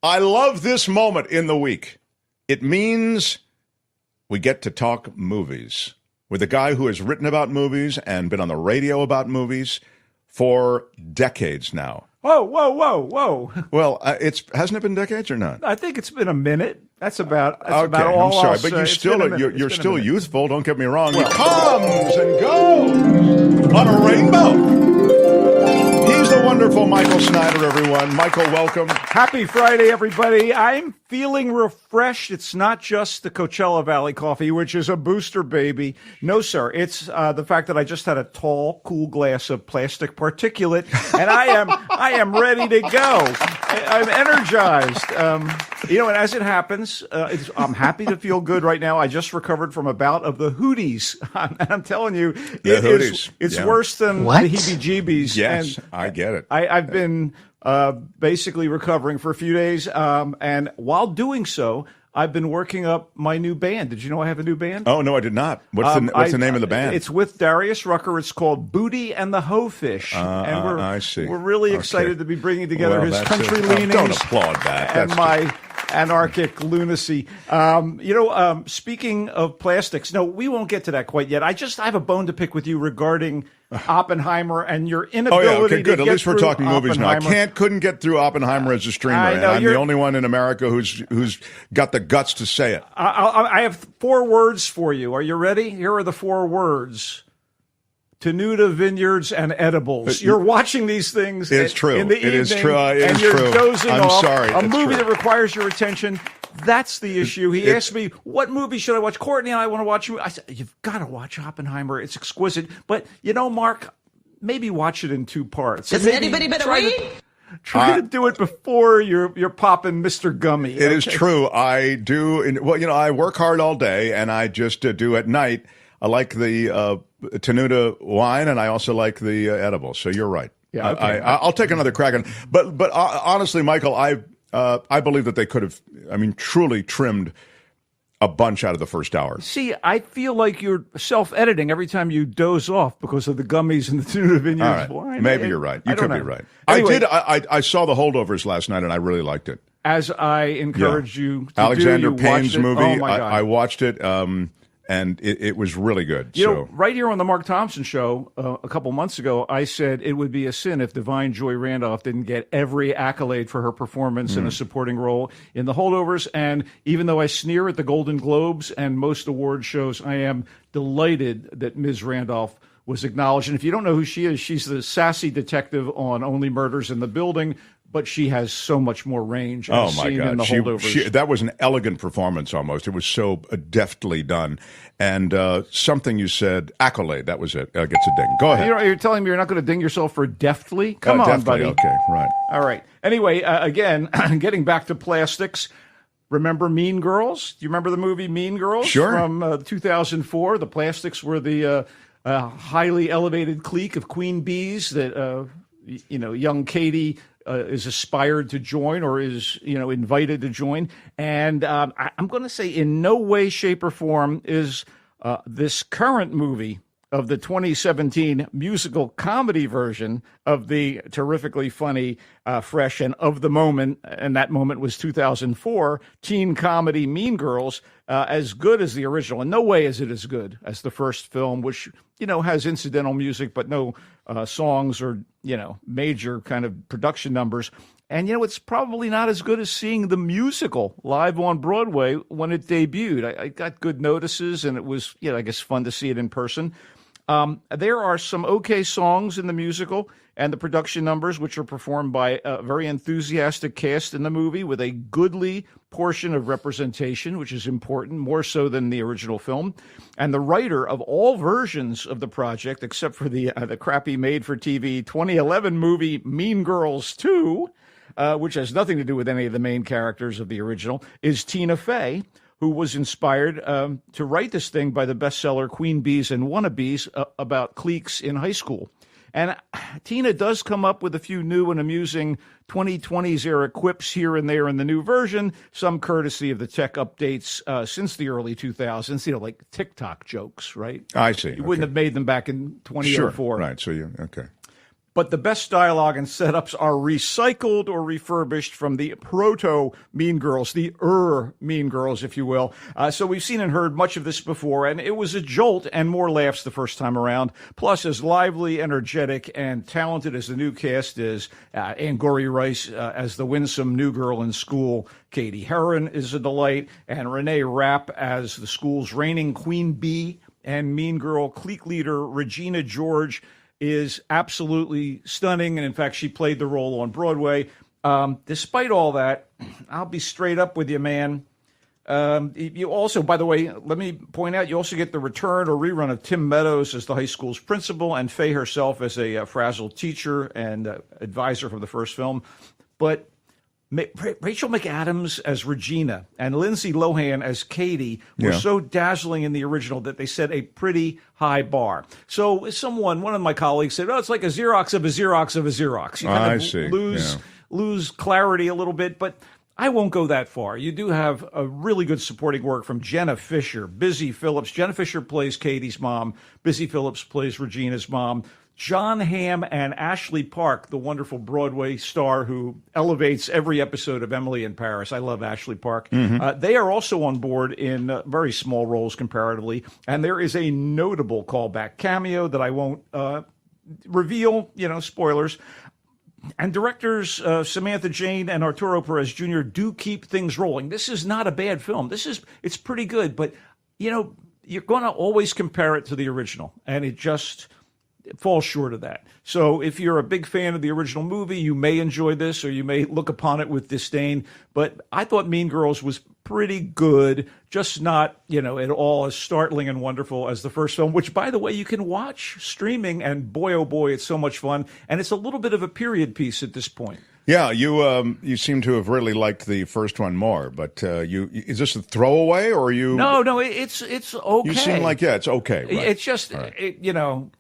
I love this moment in the week. It means we get to talk movies with a guy who has written about movies and been on the radio about movies for decades now. Whoa. Well, hasn't it been decades or not? I think it's been a minute. That's about all I'm sorry, I'll but say. you're still youthful. Don't get me wrong. He comes and goes on a rainbow. He's the wonderful Michael Snyder, everyone. Michael, welcome. Happy Friday, everybody. I'm feeling refreshed. It's not just the Coachella Valley coffee, which is a booster, baby. No, sir. It's the fact that I just had a tall, cool glass of plastic particulate, and I am ready to go. I'm energized. And as it happens, I'm happy to feel good right now. I just recovered from a bout of the hooties. I'm telling you, it's worse than the heebie-jeebies. Yes, I get it. I've been basically recovering for a few days, and while doing so, I've been working up my new band. Did you know I have a new band? Oh, no, I did not. What's the name of the band? It's with Darius Rucker. It's called Booty and the Hoefish. And I see. We're really excited to be bringing together his country leanings. Don't applaud that. And my anarchic lunacy. Speaking of plastics, no, we won't get to that quite yet. I have a bone to pick with you regarding Oppenheimer and your inability good. to At get least we're talking movies now. I couldn't get through Oppenheimer as a streamer, and I'm the only one in America who's got the guts to say it. I have 4 words for you. Are you ready? Here are the 4 words. Tenuta Vineyards and Edibles. You're watching these things in the evening. It is true. And you're dozing off. A movie that requires your attention. That's the issue. He asked me, what movie should I watch? Courtney and I want to watch. I said, you've got to watch Oppenheimer. It's exquisite. But, Mark, maybe watch it in 2 parts. Does anybody but we? Try to do it before you're popping Mr. Gummy. It is true. I do. I work hard all day, and I just do at night. I like the Tenuta wine, and I also like the edibles. So you're right. Yeah, okay. I'll take another crack on it. But honestly, Michael, I believe that they could have, truly trimmed a bunch out of the first hour. See, I feel like you're self-editing every time you doze off because of the gummies and the Tenuta Vineyards wine. Maybe you're right. You could be right. Anyway, I saw The Holdovers last night, and I really liked it. As I encouraged you to Alexander do, Payne's movie. Oh my God. I watched it. And it was really good. Right here on the Mark Thompson show a couple months ago, I said it would be a sin if Divine Joy Randolph didn't get every accolade for her performance in a supporting role in The Holdovers. And even though I sneer at the Golden Globes and most award shows, I am delighted that Ms. Randolph was acknowledged. And if you don't know who she is, she's the sassy detective on Only Murders in the Building. But she has so much more range. Oh, my God. In The Holdovers. That was an elegant performance almost. It was so deftly done. And something you said, accolade, that was it. Gets a ding. Go ahead. You're telling me you're not going to ding yourself for deftly? Come on, deftly, buddy. Okay, right. All right. Anyway, again, getting back to plastics. Remember Mean Girls? Do you remember the movie Mean Girls? Sure. From 2004. The plastics were the highly elevated clique of queen bees that, young Katie is aspired to join or is, invited to join. And I'm going to say in no way, shape, or form is this current movie of the 2017 musical comedy version of the terrifically funny, fresh, and of the moment, and that moment was 2004, teen comedy Mean Girls, as good as the original. In no way is it as good as the first film, which, has incidental music, but no songs or, major kind of production numbers. And, it's probably not as good as seeing the musical live on Broadway when it debuted. I got good notices, and it was, I guess, fun to see it in person. There are some okay songs in the musical and the production numbers, which are performed by a very enthusiastic cast in the movie with a goodly portion of representation, which is important, more so than the original film. And the writer of all versions of the project, except for the crappy made-for-TV 2011 movie Mean Girls 2, which has nothing to do with any of the main characters of the original, is Tina Fey, who was inspired to write this thing by the bestseller Queen Bees and Wannabes about cliques in high school. And Tina does come up with a few new and amusing 2020s era quips here and there in the new version, some courtesy of the tech updates since the early 2000s, like TikTok jokes, right? I see. You wouldn't have made them back in 2004. Sure. Right. So okay. but the best dialogue and setups are recycled or refurbished from the proto Mean Girls, the Mean Girls, if you will. So we've seen and heard much of this before, and it was a jolt and more laughs the first time around. Plus, as lively, energetic, and talented as the new cast is, Angourie Rice as the winsome new girl in school, Katie Heron is a delight, and Renee Rapp as the school's reigning queen bee, and Mean Girl clique leader Regina George is absolutely stunning, and in fact, she played the role on Broadway. Despite all that, I'll be straight up with you, man. You also, by the way, let me point out, you also get the return or rerun of Tim Meadows as the high school's principal and Faye herself as a frazzled teacher and advisor from the first film. But Rachel McAdams as Regina and Lindsay Lohan as Katie were so dazzling in the original that they set a pretty high bar. So one of my colleagues said, oh, it's like a Xerox of a Xerox of a Xerox. You kind of lose clarity a little bit, but I won't go that far. You do have a really good supporting work from Jenna Fisher, Busy Phillips. Jenna Fisher plays Katie's mom. Busy Phillips plays Regina's mom. John Hamm and Ashley Park, the wonderful Broadway star who elevates every episode of Emily in Paris. I love Ashley Park. They are also on board in very small roles comparatively, and there is a notable callback cameo that I won't reveal, spoilers. And directors Samantha Jane and Arturo Perez Jr. do keep things rolling. This is not a bad film. It's pretty good, but, you're going to always compare it to the original, and it just falls short of that. So if you're a big fan of the original movie, you may enjoy this or you may look upon it with disdain. But I thought Mean Girls was pretty good, just not, at all as startling and wonderful as the first film, which, by the way, you can watch streaming, and boy, oh boy, it's so much fun. And it's a little bit of a period piece at this point. Yeah, you seem to have really liked the first one more, but is this a throwaway or are you? No, it's okay. You seem like it's okay. Right? It's just all right.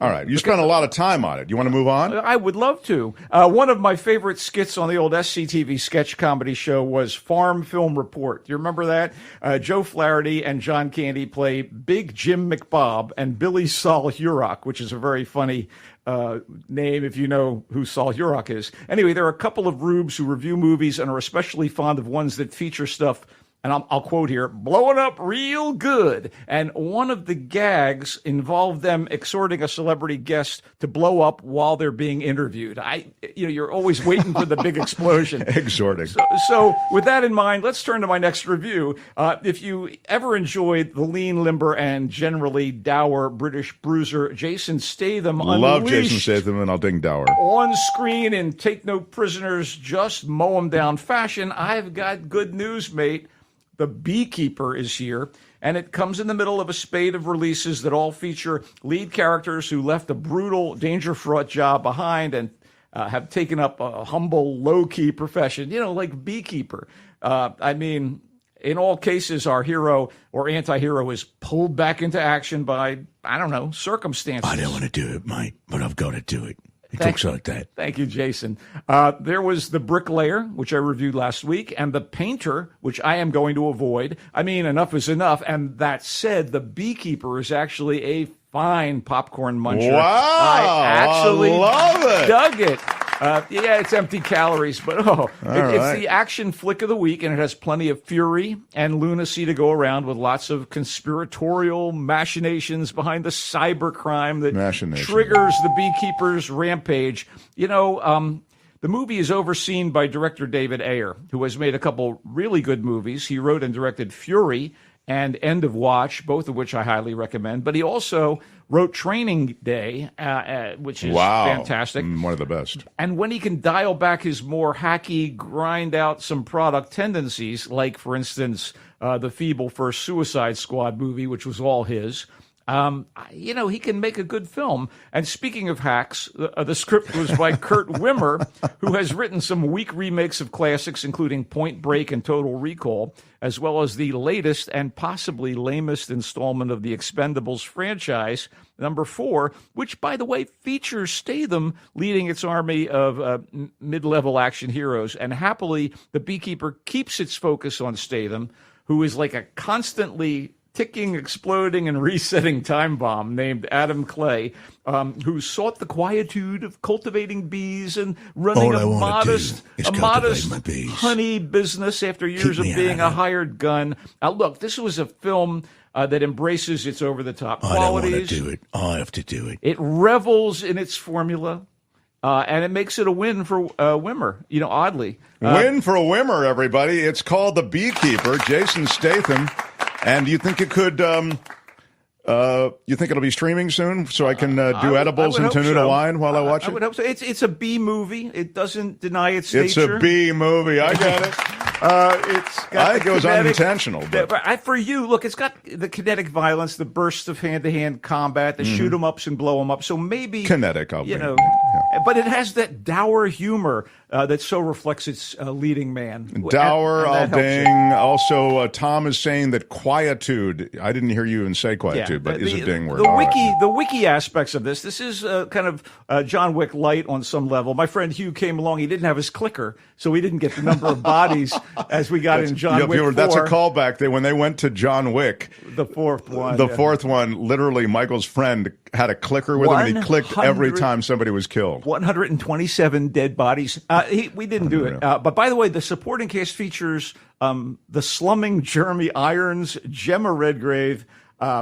All right, you spent a lot of time on it. You want to move on? I would love to. One of my favorite skits on the old SCTV sketch comedy show was Farm Film Report. Do you remember that? Joe Flaherty and John Candy play Big Jim McBob and Billy Sol Hurok, which is a very funny name if you know who Sol Hurok is. Anyway, there are a couple of rubes who review movies and are especially fond of ones that feature stuff, and I'll quote here, blowing up real good. And one of the gags involved them exhorting a celebrity guest to blow up while they're being interviewed. You're always waiting for the big explosion. Exhorting. So with that in mind, let's turn to my next review. If you ever enjoyed the lean, limber, and generally dour British bruiser Jason Statham, love Jason Statham, and I'll ding dour. On screen in Take No Prisoners, just mow 'em down fashion, I've got good news, mate. The Beekeeper is here, and it comes in the middle of a spate of releases that all feature lead characters who left a brutal, danger-fraught job behind and have taken up a humble, low-key profession, like beekeeper. In all cases, our hero or anti-hero is pulled back into action by, circumstances. I don't want to do it, mate, but I've got to do it. It talks like that. Thank you, Jason. There was The Bricklayer, which I reviewed last week, and The Painter, which I am going to avoid. Enough is enough. And that said, The Beekeeper is actually a fine popcorn muncher. Wow. I actually love it. dug it. It's empty calories, but it's the action flick of the week, and it has plenty of fury and lunacy to go around with lots of conspiratorial machinations behind the cybercrime that triggers the Beekeeper's rampage. The movie is overseen by director David Ayer, who has made a couple really good movies. He wrote and directed Fury and End of Watch, both of which I highly recommend. But he also wrote Training Day, which is fantastic. One of the best. And when he can dial back his more hacky, grind out some product tendencies, like, for instance, the feeble first Suicide Squad movie, which was all his, he can make a good film. And speaking of hacks, the script was by Kurt Wimmer, who has written some weak remakes of classics, including Point Break and Total Recall, as well as the latest and possibly lamest installment of the Expendables franchise, number 4, which, by the way, features Statham leading its army of mid-level action heroes. And happily, The Beekeeper keeps its focus on Statham, who is like a constantly ticking, exploding, and resetting time bomb named Adam Clay, who sought the quietude of cultivating bees and running All I a wanna modest, do is a cultivate modest my bees. honey business after years of me being out a of it. hired gun. Look, this was a film that embraces its over-the-top I don't want to qualities. do it. I have to do it. It revels in its formula, and it makes it a win for Wimmer, oddly. Win for a Wimmer, everybody. It's called The Beekeeper, Jason Statham. And you think it could, you think it'll be streaming soon so I can do edibles and Tenuta wine while I watch it? I would hope so. It's a B movie. It doesn't deny its It's nature. a B movie. I get it. It's got I think it was unintentional. But for you, look, it's got the kinetic violence, the bursts of hand-to-hand combat, the shoot 'em ups and blow 'em up. So maybe kinetic, but it has that dour humor that so reflects its leading man. Dour, and I'll that helps ding. it. Also, Tom is saying that quietude. I didn't hear you even say quietude, but is a ding word. The wiki aspects of this. This is kind of John Wick light on some level. My friend Hugh came along. He didn't have his clicker, so he didn't get the number of bodies as we got in John Wick 4. That's a callback. When they went to John Wick, the fourth one. The fourth one, literally, Michael's friend had a clicker with him, and he clicked every time somebody was killed. 127 dead bodies. We didn't do it. But by the way, the supporting cast features the slumming Jeremy Irons, Gemma Redgrave,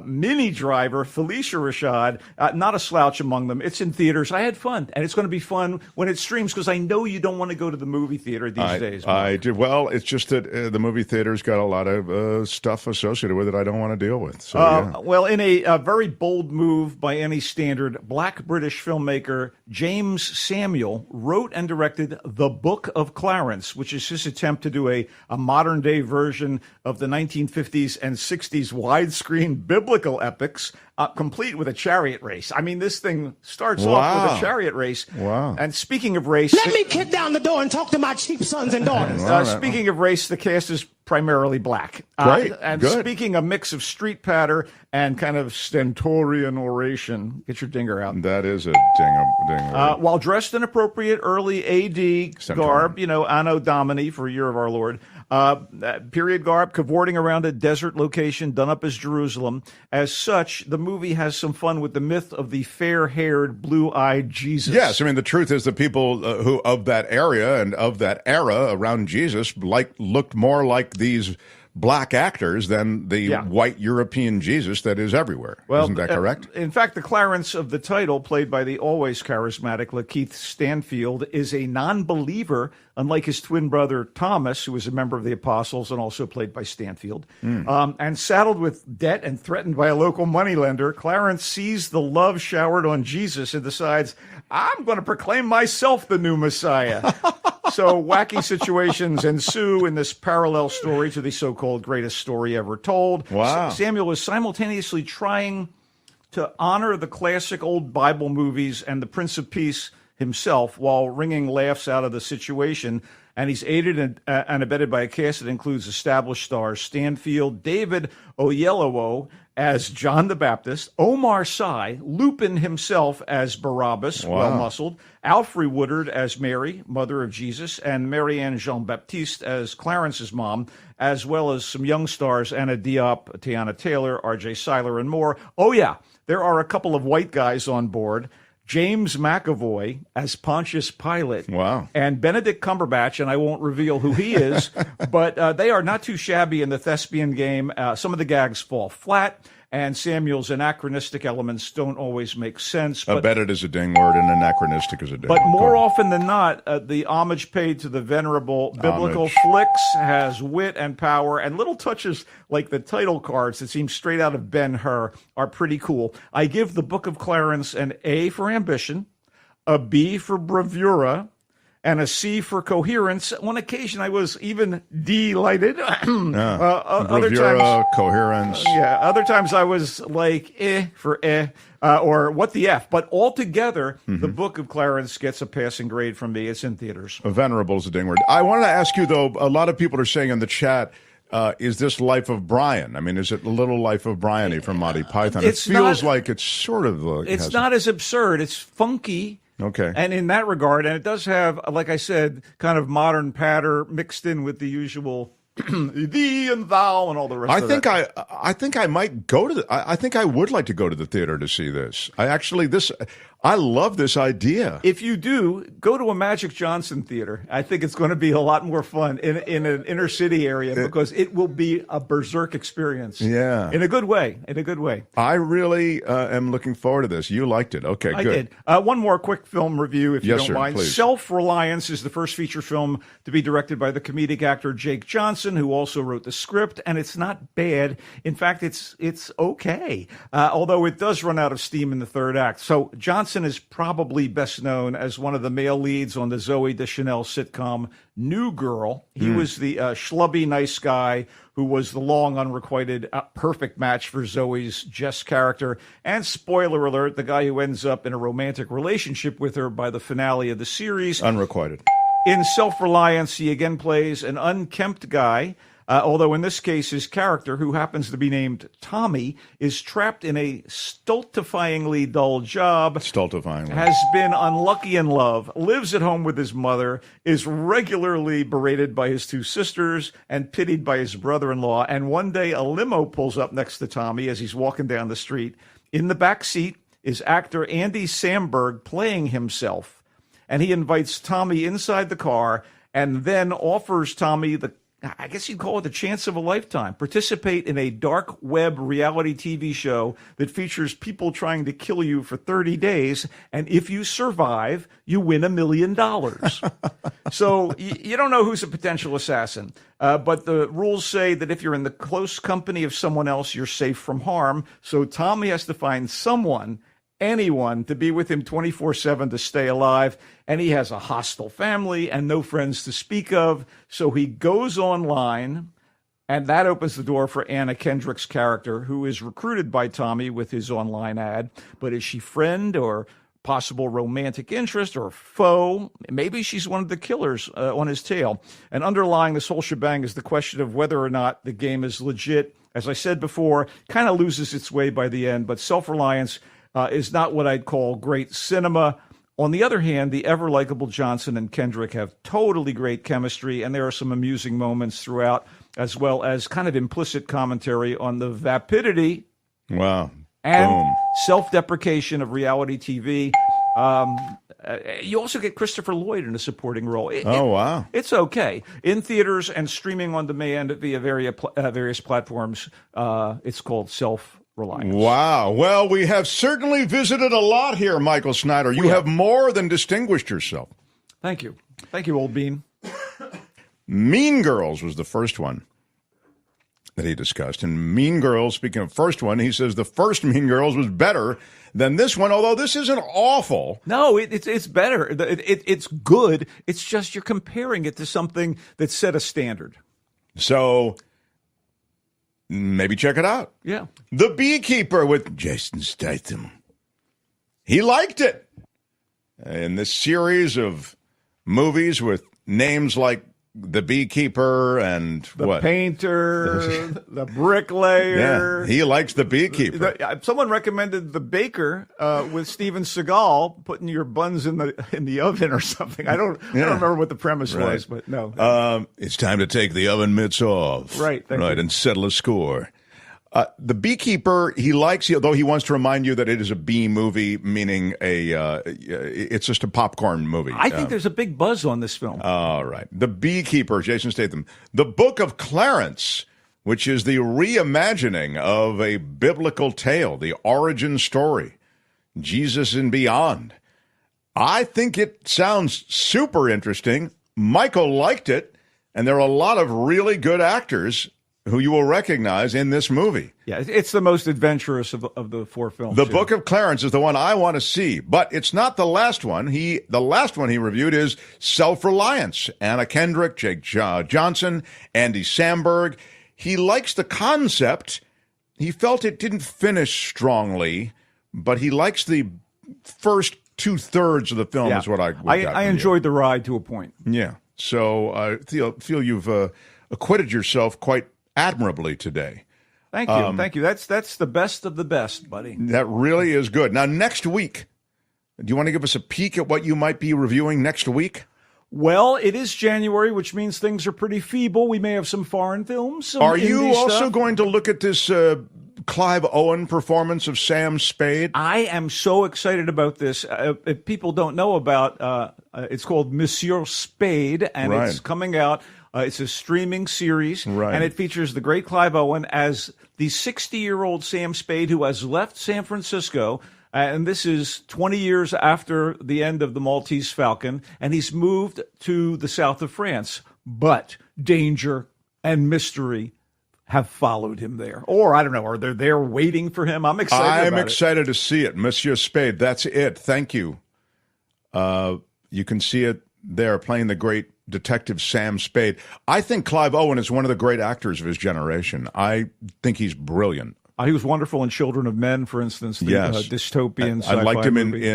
Minnie Driver, Felicia Rashad, not a slouch among them. It's in theaters. I had fun, and it's going to be fun when it streams because I know you don't want to go to the movie theater these days. I do. Well, it's just that the movie theater's got a lot of stuff associated with it I don't want to deal with. So, Well, in a very bold move by any standard, Black British filmmaker James Samuel wrote and directed The Book of Clarence, which is his attempt to do a modern-day version of the 1950s and 60s widescreen biblical epics, complete with a chariot race. I mean, this thing starts off with a chariot race. Wow. And speaking of race... Let me kick down the door and talk to my cheap sons and daughters. Speaking of race, the cast is primarily black. Great. And Good. speaking a mix of street patter and kind of stentorian oration. Get your dinger out. that is a ding. While dressed in appropriate early AD garb, Anno Domini for Year of Our Lord, period garb, cavorting around a desert location done up as Jerusalem. As such, the movie has some fun with the myth of the fair-haired, blue-eyed Jesus. Yes, I mean, the truth is the people who of that area and of that era around Jesus looked more like these black actors than the white European Jesus that is everywhere. Well, isn't that correct? In fact, the Clarence of the title, played by the always charismatic Lakeith Stanfield, is a non-believer, unlike his twin brother Thomas, who was a member of the Apostles and also played by Stanfield. And saddled with debt and threatened by a local moneylender, Clarence sees the love showered on Jesus and decides, I'm going to proclaim myself the new Messiah. So wacky situations ensue in this parallel story to the so-called greatest story ever told. Wow. Samuel is simultaneously trying to honor the classic old Bible movies and the Prince of Peace himself while wringing laughs out of the situation. And he's aided and abetted by a cast that includes established stars Stanfield, David Oyelowo as John the Baptist, Omar Sy, Lupin himself as Barabbas, well-muscled, Alfre Woodard as Mary, mother of Jesus, and Marianne Jean-Baptiste as Clarence's mom, as well as some young stars, Anna Diop, Tiana Taylor, R.J. Seiler, and more. Oh, yeah, there are a couple of white guys on board. James McAvoy as Pontius Pilate. Wow. And Benedict Cumberbatch, and I won't reveal who he is, but they are not too shabby in the thespian game. Some of the gags fall flat, and Samuel's anachronistic elements don't always make sense. But Abetted is a ding word and anachronistic is a ding. But more often than not, the homage paid to the venerable biblical flicks has wit and power, and little touches like the title cards that seem straight out of Ben-Hur are pretty cool. I give The Book of Clarence an A for ambition, a B for bravura, and a C for coherence. On occasion, I was even delighted. Other times, coherence. Yeah, other times I was like, for or what the F. But altogether, The Book of Clarence gets a passing grade from me. It's in theaters. Venerable is a ding word. I wanted to ask you, though, a lot of people are saying in the chat, is this Life of Brian? I mean, is it a little Life of Brian-y from Monty Python? It feels like it's sort of... it's not as absurd. It's funky. Okay. And in that regard, and it does have, like I said, kind of modern patter mixed in with the usual thee and thou and all the rest of that. I think I might go to I think I would like to go to the theater to see this. I love this idea. If you do, go to a Magic Johnson theater. I think it's going to be a lot more fun in an inner city area because it will be a berserk experience. Yeah. In a good way. In a good way. I really am looking forward to this. You liked it. Okay, I good. did. One more quick film review, if you don't mind. Please. Self-Reliance is the first feature film to be directed by the comedic actor Jake Johnson, who also wrote the script, and it's not bad. In fact, it's okay, although it does run out of steam in the third act. So Johnson is probably best known as one of the male leads on the Zooey Deschanel sitcom New Girl. He was the schlubby nice guy who was the long, unrequited, perfect match for Zoe's Jess character. And spoiler alert, the guy who ends up in a romantic relationship with her by the finale of the series. Unrequited. In Self-Reliance, he again plays an unkempt guy, although in this case, his character, who happens to be named Tommy, is trapped in a stultifyingly dull job. Stultifyingly. Has been unlucky in love, lives at home with his mother, is regularly berated by his two sisters, and pitied by his brother-in-law. And one day, a limo pulls up next to Tommy as he's walking down the street. In the back seat is actor Andy Samberg playing himself. And he invites Tommy inside the car and then offers Tommy I guess you'd call it the chance of a lifetime. Participate in a dark web reality TV show that features people trying to kill you for 30 days. And if you survive, you win $1 million. So you don't know who's a potential assassin. But the rules say that if you're in the close company of someone else, you're safe from harm. So Tommy has to find anyone to be with him 24/7 to stay alive. And he has a hostile family and no friends to speak of. So he goes online, and that opens the door for Anna Kendrick's character, who is recruited by Tommy with his online ad. But is she friend or possible romantic interest or foe? Maybe she's one of the killers on his tail. And underlying this whole shebang is the question of whether or not the game is legit. As I said before, kind of loses its way by the end, but Self-Reliance is not what I'd call great cinema. On the other hand, the ever-likable Johnson and Kendrick have totally great chemistry, and there are some amusing moments throughout, as well as kind of implicit commentary on the vapidity and self-deprecation of reality TV. You also get Christopher Lloyd in a supporting role. Wow. It's okay. In theaters and streaming on demand via various platforms, it's called Self-Reliance. Wow. Well, we have certainly visited a lot here, Michael Snyder. You have more than distinguished yourself. Thank you. Thank you, old bean. Mean Girls was the first one that he discussed. And Mean Girls, speaking of first one, he says the first Mean Girls was better than this one, although this isn't awful. No, it's better. It's good. It's just you're comparing it to something that set a standard. So maybe check it out. Yeah. The Beekeeper with Jason Statham. He liked it. In this series of movies with names like The Beekeeper and the painter, the bricklayer. Yeah, he likes The Beekeeper. Someone recommended The Baker with Steven Seagal putting your buns in the oven or something. I don't remember what the premise was, but no. It's time to take the oven mitts off. Right. And settle a score. The Beekeeper, he likes, though he wants to remind you that it is a B movie, meaning it's just a popcorn movie. I think there's a big buzz on this film. All right. The Beekeeper, Jason Statham. The Book of Clarence, which is the reimagining of a biblical tale, the origin story, Jesus and Beyond. I think it sounds super interesting. Michael liked it, and there are a lot of really good actors who you will recognize in this movie. Yeah, it's the most adventurous of the four films. The Book of Clarence is the one I want to see, but it's not the last one. The last one he reviewed is Self-Reliance. Anna Kendrick, Jake Johnson, Andy Samberg. He likes the concept. He felt it didn't finish strongly, but he likes the first 2/3 of the film is what I enjoyed the ride to a point. Yeah. So I feel you've acquitted yourself quite admirably today. Thank you. Thank you. That's the best of the best, buddy. That really is good. Now, next week, do you want to give us a peek at what you might be reviewing next week? Well, it is January, which means things are pretty feeble. We may have some foreign films. Some Are you indie also stuff. going to look at this Clive Owen performance of Sam Spade? I am so excited about this. If people don't know about, it's called Monsieur Spade, and Right. it's coming out. It's a streaming series, Right. and it features the great Clive Owen as the 60-year-old Sam Spade who has left San Francisco. And this is 20 years after the end of the Maltese Falcon, and he's moved to the south of France. But danger and mystery have followed him there. Or, I don't know, are they there waiting for him? I'm excited about it. excited to see it. Monsieur Spade, that's it. Thank you. You can see it there, playing the great Detective Sam Spade. I think Clive Owen is one of the great actors of his generation. I think he's brilliant. He was wonderful in Children of Men, for instance, the Yes. dystopian I sci-fi liked him movie.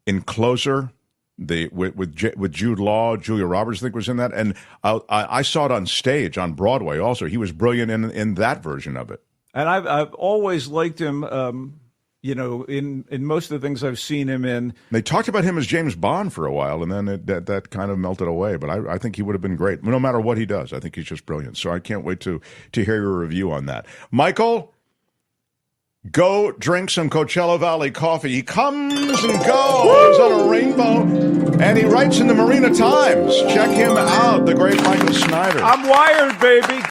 in Closer, with Jude Law. Julia Roberts, I think, was in that, and I saw it on stage on Broadway. Also, he was brilliant in that version of it. And I've always liked him. In most of the things I've seen him in. They talked about him as James Bond for a while, and then that kind of melted away. But I think he would have been great, no matter what he does. I think he's just brilliant. So I can't wait to hear your review on that. Michael, go drink some Coachella Valley coffee. He comes and goes on a rainbow, and he writes in the Marina Times. Check him out, the great Michael Snyder. I'm wired, baby.